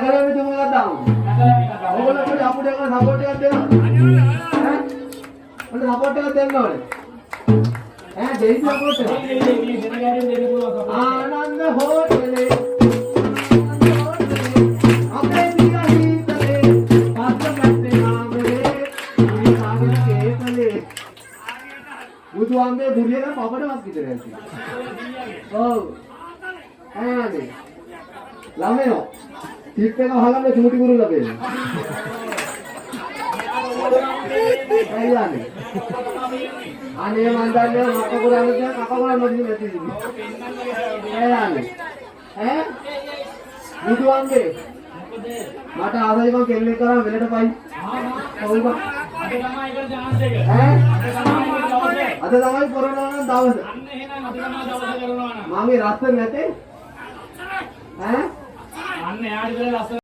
කරන්නේ තුමලක් දාමු. ඔයගොල්ලෝ පොඩි අපුඩ එකක් සපෝට් එකක් දෙනවා. ඈ? මට සපෝට් එකක් දෙන්න ඕනේ. ඈ දෙයි සපෝට් එක. ආනන්ද හෝටලේ අපේ දිග හිතලේ පස්සපැත්තේ නාමලේ මේ සාගර කේතලේ බුදුහාමේ බුරියක පපඩවත් විතර ඇති. ඔව්. ඈනේ. ළමයෝ ටිප් එක අහගන්න චූටි කුරුල්ලා බේන. අයියානේ. අනේ මන් දන්නේ මක්ක කරන්නේ දැන් කක කරන්නේ නැති ඉන්නේ. අයියානේ. ඈ? බුදුහාමේ මට ආසයි මම කෙල්ලෙක් කරා වෙලට පයි. ඔව් බා. අද තමයි කොරෝනා නම් දවස. අන්න එහෙනම් අද තමයි දවස කරනවා නම්. මගේ රස්ස නැතේ? ඈ? අන්න යාළුවෝ ලස්සන